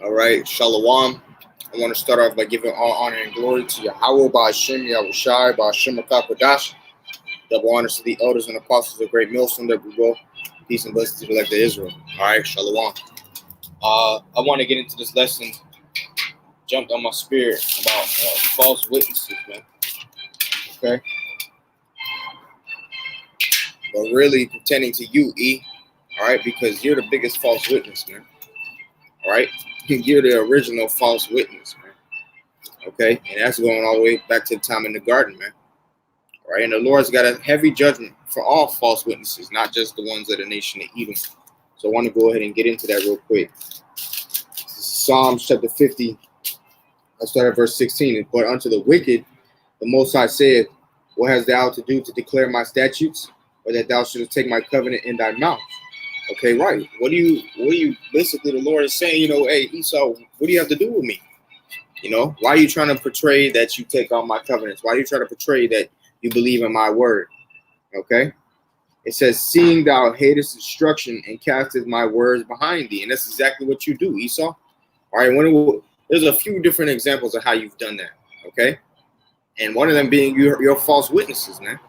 All right, Shalom. I want to start off by giving all honor and glory to Yahweh, Ba'ashem, Yahushai, Ba'ashem, Akakodash. Double honors to the elders and apostles of Great Millstone that we go. Peace and blessings to the elect of Israel. All right, Shalom. I want to get into this lesson. Jumped on my spirit about false witnesses, man. Okay. But really pertaining to you, E. All right, because you're the biggest false witness, man. All right. You're the original false witness, man. Okay, and that's going all the way back to the time in the garden, man. All right, and the Lord's got a heavy judgment for all false witnesses, not just the ones of the nation of Edom. So I want to go ahead and get into that real quick. This is Psalms chapter 50. I'll start at verse 16. But unto the wicked, the Most High said, what hast thou to do to declare my statutes, or that thou shouldest take my covenant in thy mouth? Okay, right. What do you basically the Lord is saying, hey, Esau, what do you have to do with me? Why are you trying to portray that you take on my covenants? Why are you trying to portray that you believe in my word? Okay. It says, seeing thou hatest instruction and castest my words behind thee. And that's exactly what you do, Esau. All right. There's a few different examples of how you've done that. Okay. And one of them being your false witnesses, man,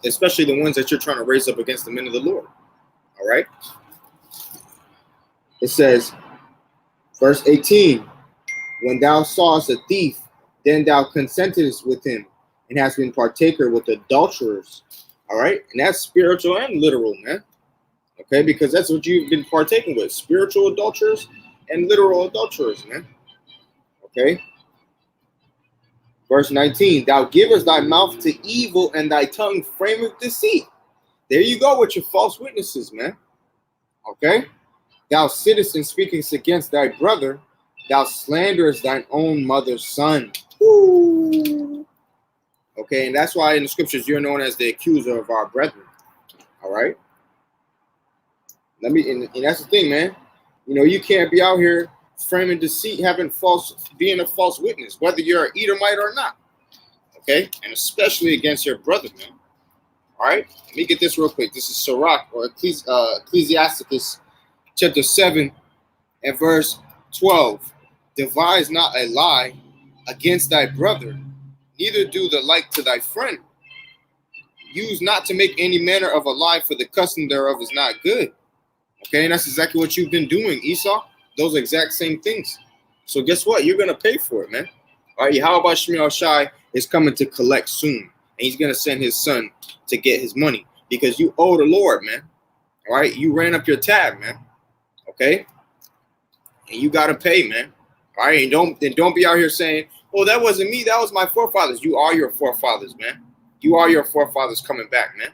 especially the ones that you're trying to raise up against the men of the Lord. All right. It says, verse 18, when thou sawest a thief, then thou consentest with him and hast been partaker with adulterers. All right. And that's spiritual and literal, man. Okay. Because that's what you've been partaking with, spiritual adulterers and literal adulterers, man. Okay. Verse 19, thou givest thy mouth to evil and thy tongue frameth deceit. There you go with your false witnesses, man. Okay. Thou sittest and speakest against thy brother. Thou slanderest thine own mother's son. Ooh. Okay, and that's why in the scriptures you're known as the accuser of our brethren. All right. And that's the thing, man. You can't be out here framing deceit, being a false witness, whether you're an Edomite or not. Okay, and especially against your brother, man. All right, let me get this real quick. This is Sirach or Ecclesiasticus chapter 7 and verse 12. Devise not a lie against thy brother, neither do the like to thy friend. Use not to make any manner of a lie, for the custom thereof is not good. Okay, and that's exactly what you've been doing, Esau. Those exact same things. So guess what? You're going to pay for it, man. All right, how about Shmuel Shai is coming to collect soon, and he's going to send his son to get his money because you owe the Lord, man. All right, you ran up your tab, man. Okay, and you got to pay, man. All right, and don't be out here saying, "Oh, that wasn't me. That was my forefathers." You are your forefathers, man. You are your forefathers coming back, man.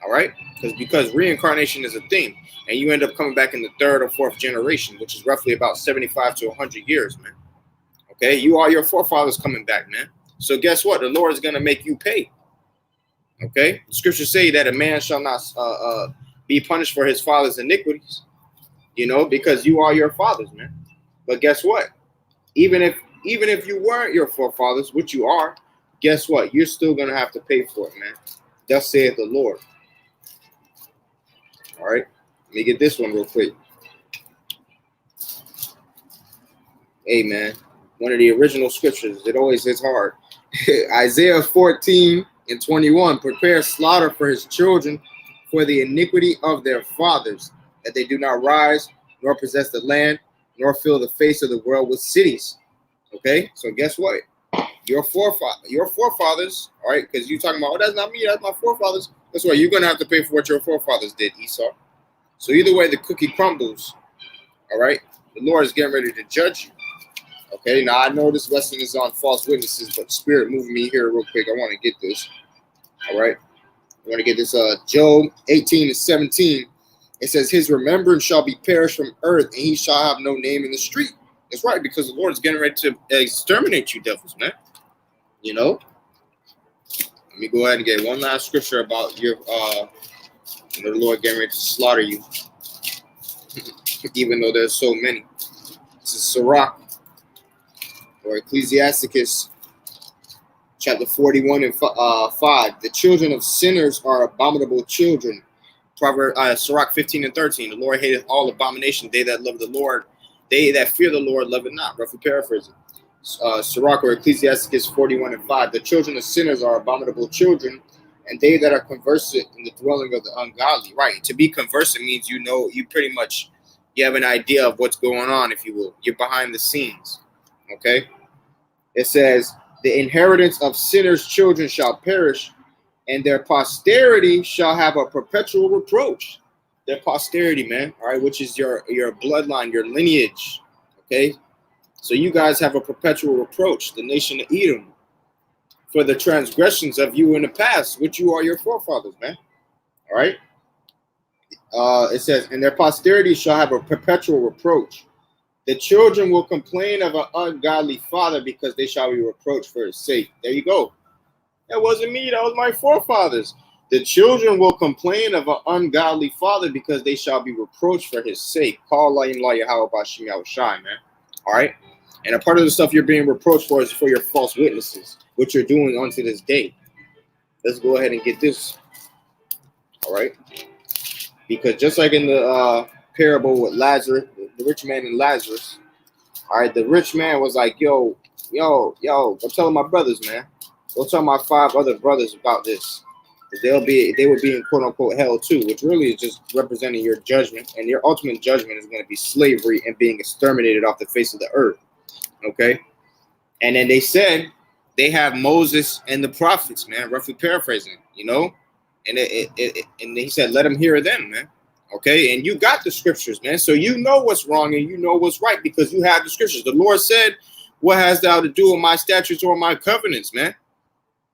All right, because reincarnation is a thing, and you end up coming back in the third or fourth generation, which is roughly about 75 to 100 years, man. Okay, you are your forefathers coming back, man. So guess what? The Lord is going to make you pay. Okay, the scriptures say that a man shall not be punished for his father's iniquities. Because you are your fathers, man. But guess what? Even if you weren't your forefathers, which you are, guess what? You're still going to have to pay for it, man. Thus saith the Lord. All right. Let me get this one real quick. Hey, man. One of the original scriptures. It always is hard. Isaiah 14 and 21. Prepare slaughter for his children for the iniquity of their fathers, that they do not rise, nor possess the land, nor fill the face of the world with cities. Okay, so guess what? Your forefathers, all right, because you're talking about, oh, that's not me, that's my forefathers. That's why you're going to have to pay for what your forefathers did, Esau. So either way, the cookie crumbles, all right? The Lord is getting ready to judge you. Okay, now I know this lesson is on false witnesses, but Spirit moving me here real quick. I want to get this, all right? I want to get this Job 18 and 17. It says, his remembrance shall be perished from earth, and he shall have no name in the street. That's right, because the Lord is getting ready to exterminate you devils, man. Let me go ahead and get one last scripture about your, the Lord getting ready to slaughter you, even though there's so many. This is Sirach, or Ecclesiasticus, chapter 41 and 5. The children of sinners are abominable children. Sirach 15 and 13. The Lord hateth all abomination. They that love the Lord They that fear the Lord love it not. Roughly paraphrasing. Sirach or Ecclesiasticus 41:5. The children of sinners are abominable children, and they that are conversant in the dwelling of the ungodly. Right. To be conversant means you pretty much you have an idea of what's going on, if you will. You're behind the scenes. Okay. It says, the inheritance of sinners' children shall perish, and their posterity shall have a perpetual reproach. Their posterity, man, all right, which is your bloodline, your lineage, okay? So you guys have a perpetual reproach, the nation of Edom, for the transgressions of you in the past, which you are your forefathers, man, all right? It says, and their posterity shall have a perpetual reproach. The children will complain of an ungodly father because they shall be reproached for his sake. There you go. That wasn't me. That was my forefathers. The children will complain of an ungodly father because they shall be reproached for his sake. Call man. All right. And a part of the stuff you're being reproached for is for your false witnesses, which you're doing unto this day. Let's go ahead and get this. All right. Because just like in the parable with Lazarus, the rich man and Lazarus, all right, the rich man was like, yo, go tell my brothers, man. Go tell my 5 other brothers about this. They will be in quote unquote hell too, which really is just representing your judgment, and your ultimate judgment is going to be slavery and being exterminated off the face of the earth. Okay. And then they said they have Moses and the prophets, man, roughly paraphrasing, and and he said, let them hear them, man. Okay, and you got the scriptures, man. So you know what's wrong and you know what's right because you have the scriptures. The Lord said, what hast thou to do with my statutes or my covenants, man?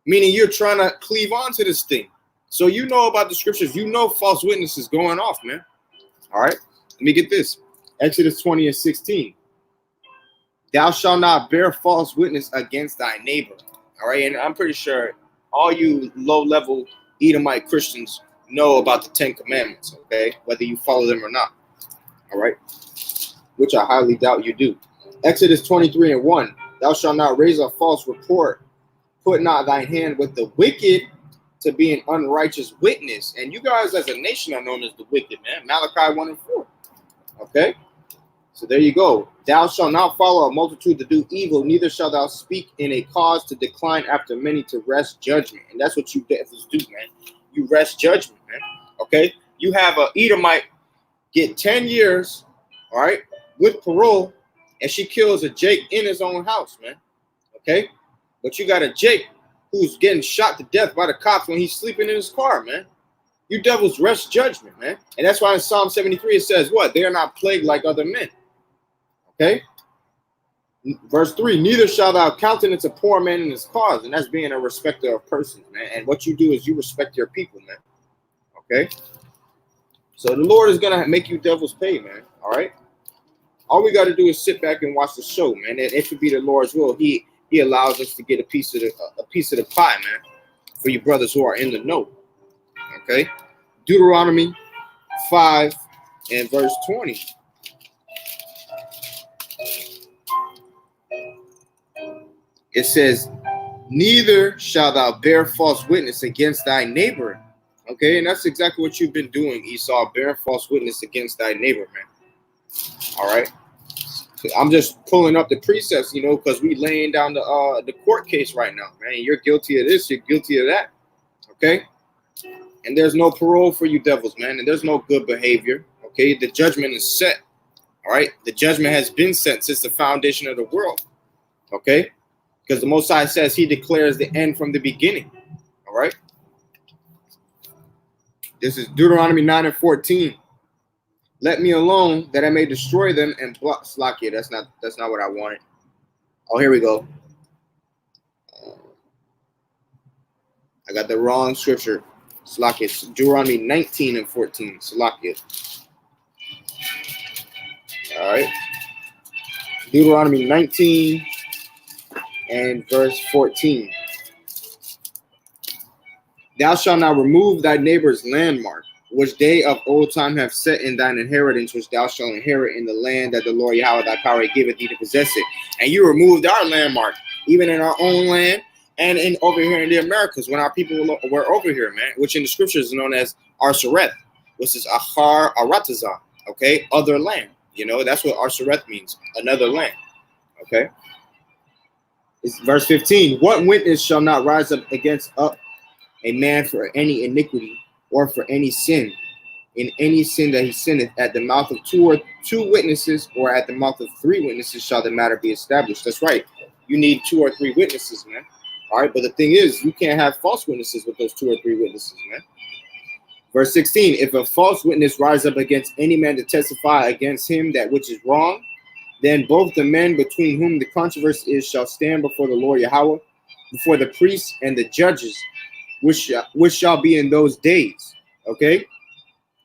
Meaning you're trying to cleave on to this thing. So you know about the scriptures. You know false witnesses going off, man. All right, let me get this. Exodus 20:16. Thou shalt not bear false witness against thy neighbor. All right, and I'm pretty sure all you low-level Edomite Christians know about the 10 commandments, okay, whether you follow them or not, all right, which I highly doubt you do. Exodus 23:1, thou shalt not raise a false report, put not thine hand with the wicked to be an unrighteous witness. And you guys as a nation are known as the wicked, man. Malachi 1:4, okay, so there you go. Thou shalt not follow a multitude to do evil, neither shalt thou speak in a cause to decline after many to wrest judgment. And that's what you devils do, man. You wrest judgment, man. Okay, you have a Edomite get 10 years, all right, with parole, and she kills a Jake in his own house, man. Okay, but you got a Jake who's getting shot to death by the cops when he's sleeping in his car, man. You devils wrest judgment, man. And that's why in Psalm 73 it says what? They are not plagued like other men. Okay, verse 3, neither shall thou countenance a poor man in his cause, and that's being a respecter of persons, man. And what you do is you respect your people, man. Okay, so the Lord is gonna make you devils pay, man. All right, all we got to do is sit back and watch the show, man. And if it be the Lord's will, He allows us to get a piece of the pie, man, for you brothers who are in the know. Okay, Deuteronomy 5 and verse 20. It says, neither shalt thou bear false witness against thy neighbor. Okay, and that's exactly what you've been doing, Esau, bear false witness against thy neighbor, man. All right. I'm just pulling up the precepts, because we laying down the court case right now, man. You're guilty of this, you're guilty of that. Okay. And there's no parole for you devils, man. And there's no good behavior. Okay. The judgment is set. All right. The judgment has been set since the foundation of the world. Okay. Because the Most High says He declares the end from the beginning. All right. This is Deuteronomy 9:14. Let me alone that I may destroy them and block. Slakia. That's not what I wanted. Oh, here we go. I got the wrong scripture. Slakia. Deuteronomy 19:14. Slakia. All right. Deuteronomy 19 and verse 14. Thou shalt not remove thy neighbor's landmark, which they of old time have set in thine inheritance, which thou shalt inherit in the land that the Lord Yahweh thy power giveth thee to possess it. And you removed our landmark, even in our own land and in over here in the Americas, when our people were over here, man, which in the scriptures is known as Arsareth, which is Ahar Aratazah, okay, other land. You know, that's what Arsareth means, another land. Okay. It's verse 15. What witness shall not rise up against a man for any iniquity or for any sin, in any sin that he sinneth, at the mouth of two witnesses, or at the mouth of 3 witnesses shall the matter be established. That's right. You need 2 or 3 witnesses, man. All right, but the thing is, you can't have false witnesses with those 2 or 3 witnesses, man. Verse 16, if a false witness rise up against any man to testify against him that which is wrong, then both the men between whom the controversy is shall stand before the Lord Yahweh, before the priests and the judges, which shall be in those days. Okay?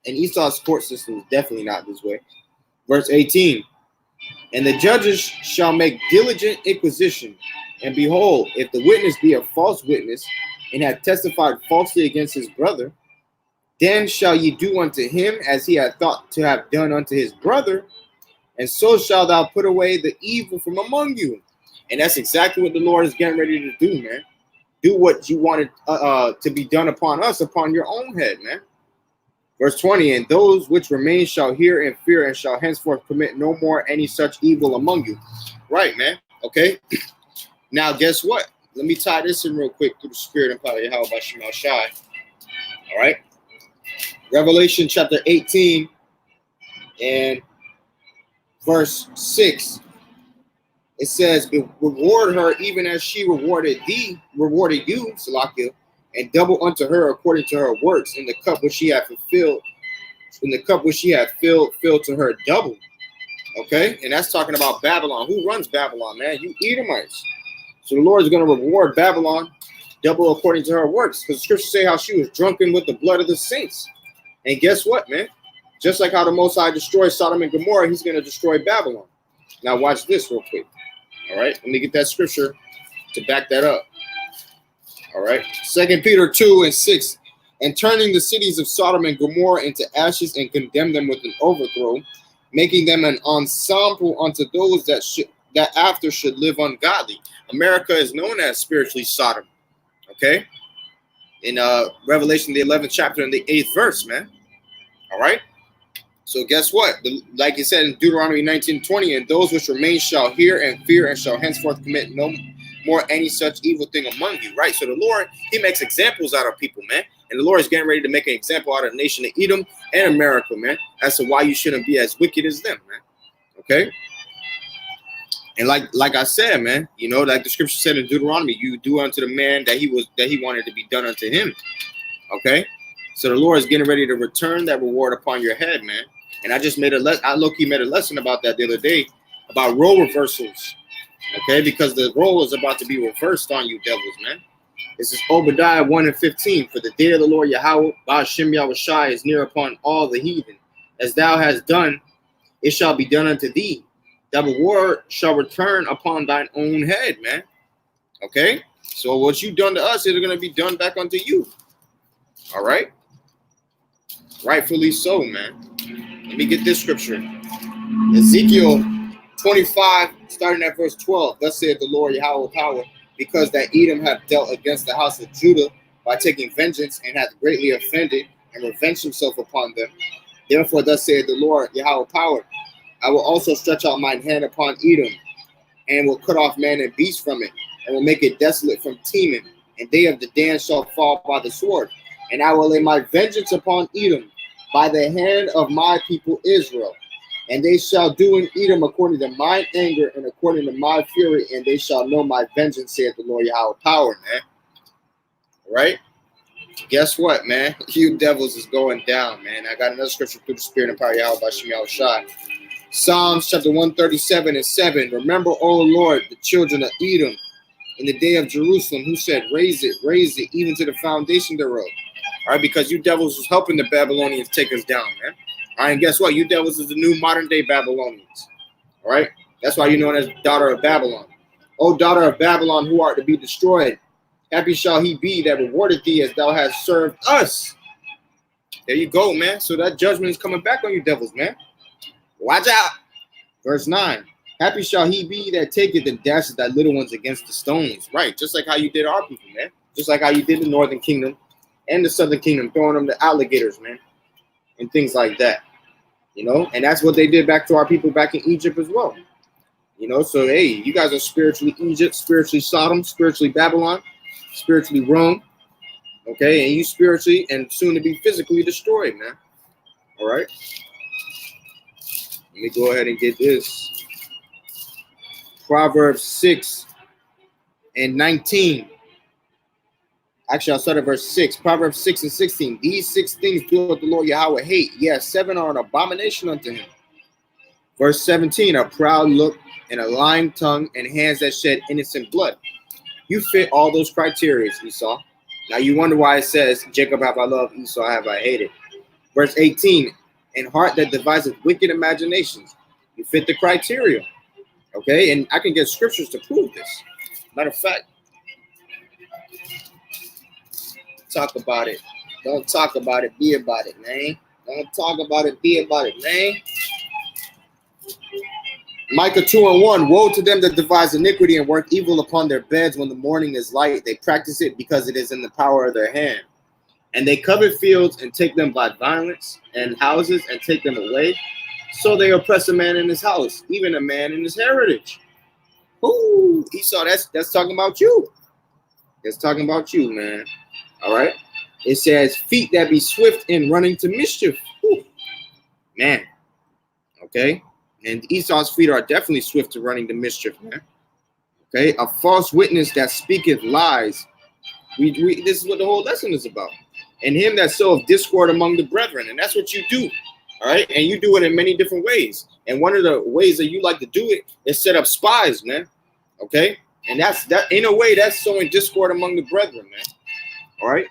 And Esau's court system is definitely not this way. Verse 18, and the judges shall make diligent inquisition, and behold, if the witness be a false witness, and hath testified falsely against his brother, then shall ye do unto him as he had thought to have done unto his brother, and so shall thou put away the evil from among you. And that's exactly what the Lord is getting ready to do, man. Do what you wanted to be done upon us, upon your own head, man. Verse 20, and those which remain shall hear and fear, and shall henceforth commit no more any such evil among you. Right, man. Okay. Now, guess what? Let me tie this in real quick through the spirit and power of Yahweh by Shemal Shai. All right. Revelation chapter 18 and verse 6. It says, reward her even as she rewarded you, Salakia, and double unto her according to her works, in the cup which she had fulfilled, filled to her double. Okay, and that's talking about Babylon. Who runs Babylon, man? You Edomites. So the Lord is going to reward Babylon double according to her works, because the scriptures say how she was drunken with the blood of the saints. And guess what, man? Just like how the Most High destroyed Sodom and Gomorrah, he's going to destroy Babylon. Now watch this real quick. All right, let me get that scripture to back that up. All right, 2 Peter 2 and 6. And turning the cities of Sodom and Gomorrah into ashes, and condemn them with an overthrow, making them an ensemble unto those that after should live ungodly. America is known as spiritually Sodom. Okay, in Revelation the 11th chapter and the 8th verse, man. All right. So guess what? Like it said in Deuteronomy 19:20, and those which remain shall hear and fear, and shall henceforth commit no more any such evil thing among you. Right. So the Lord, he makes examples out of people, man. And the Lord is getting ready to make an example out of the nation of Edom and America, man, as to why you shouldn't be as wicked as them, man. Okay. And like I said, man, you know, like the scripture said in Deuteronomy, you do unto the man that he wanted to be done unto him. Okay. So the Lord is getting ready to return that reward upon your head, man. And I just made I low-key made a lesson about that the other day, about role reversals. Okay, because the role is about to be reversed on you devils, man. This is Obadiah 1 and 15. For the day of the Lord Yahweh, Ba'ashem Yahweh Shai, is near upon all the heathen. As thou hast done, it shall be done unto thee. That reward shall return upon thine own head, man. Okay? So what you done to us is going to be done back unto you. All right? Rightfully so, man. Let me get this scripture. Ezekiel 25, starting at verse 12. Thus saith the Lord Yahweh power, because that Edom hath dealt against the house of Judah by taking vengeance, and hath greatly offended, and revenged himself upon them. Therefore, thus saith the Lord Yahweh power, I will also stretch out mine hand upon Edom, and will cut off man and beast from it, and will make it desolate from Teman, and they of the Dan shall fall by the sword. And I will lay my vengeance upon Edom by the hand of my people Israel. And they shall do in Edom according to mine anger and according to my fury, and they shall know my vengeance, saith the Lord Yahweh power, man. All right? Guess what, man? You devils is going down, man. I got another scripture through the spirit and power of Yahweh by Shemal Shai. Psalms chapter 137 and 7. Remember, O Lord, the children of Edom in the day of Jerusalem, who said, raise it, even to the foundation thereof. All right, because you devils was helping the Babylonians take us down, man. All right, and guess what? You devils is the new modern day Babylonians. All right, that's why you're known as daughter of Babylon. O daughter of Babylon, who art to be destroyed, happy shall he be that rewarded thee as thou hast served us. There you go, man. So that judgment is coming back on you devils, man. Watch out. Verse 9. Happy shall he be that taketh and dashes thy little ones against the stones. Right, just like how you did our people, man. Just like how you did the northern kingdom and the southern kingdom, throwing them to alligators, man, and things like that. You know, and that's what they did back to our people back in Egypt as well. You know, so hey, you guys are spiritually Egypt, spiritually Sodom, spiritually Babylon, spiritually Rome. Okay, and you spiritually and soon to be physically destroyed, man. All right. Let me go ahead and get this. Proverbs 6 and 19. Actually, I'll start at verse 6. Proverbs 6 and 16. These 6 things doeth the Lord Yahweh hate. Yes, 7 are an abomination unto him. Verse 17. A proud look and a lying tongue and hands that shed innocent blood. You fit all those criteria, Esau. Now you wonder why it says, Jacob have I loved, Esau have I hated. Verse 18. And heart that deviseth wicked imaginations. You fit the criteria. Okay, and I can get scriptures to prove this. Matter of fact, talk about it. Don't talk about it, be about it, man. Don't talk about it, be about it, man. Micah 2 and 1. Woe to them that devise iniquity and work evil upon their beds when the morning is light. They practice it because it is in the power of their hand. And they covet fields and take them by violence, and houses and take them away. So they oppress a man in his house, even a man in his heritage. Ooh, Esau, that's talking about you. That's talking about you, man. All right. It says, feet that be swift in running to mischief. Ooh, man. Okay. And Esau's feet are definitely swift to running to mischief, man. Okay. A false witness that speaketh lies. This is what the whole lesson is about. And him that soweth discord among the brethren. And that's what you do. All right. And you do it in many different ways. And one of the ways that you like to do it is set up spies, man. Okay. And that in a way, that's sowing discord among the brethren, man. All right.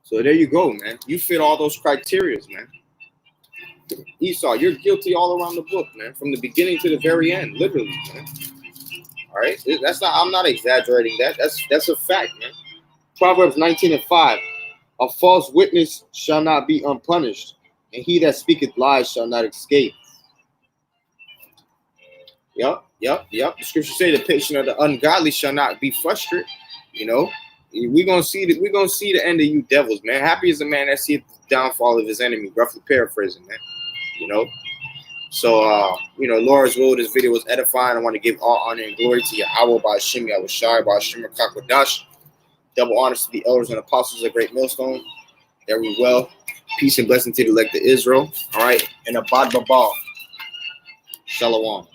So there you go, man. You fit all those criteria, man. Esau, you're guilty all around the book, man. From the beginning to the very end, literally, man. All right. I'm not exaggerating that. That's a fact, man. Proverbs 19 and 5. A false witness shall not be unpunished, and he that speaketh lies shall not escape. Yep. The scriptures say the patient of the ungodly shall not be frustrated. You know, we're gonna see the end of you devils, man. Happy is the man that seeth the downfall of his enemy. Roughly paraphrasing, man. You know. So Laura's will, this video was edifying. I want to give all honor and glory to Yahweh by Hashem, Yahweh Shai, by Hashem Kakwadash. Double honors to the elders and apostles of Great Millstone. Very well. Peace and blessing to the elect of Israel. All right. And Abad Babal. Shalom.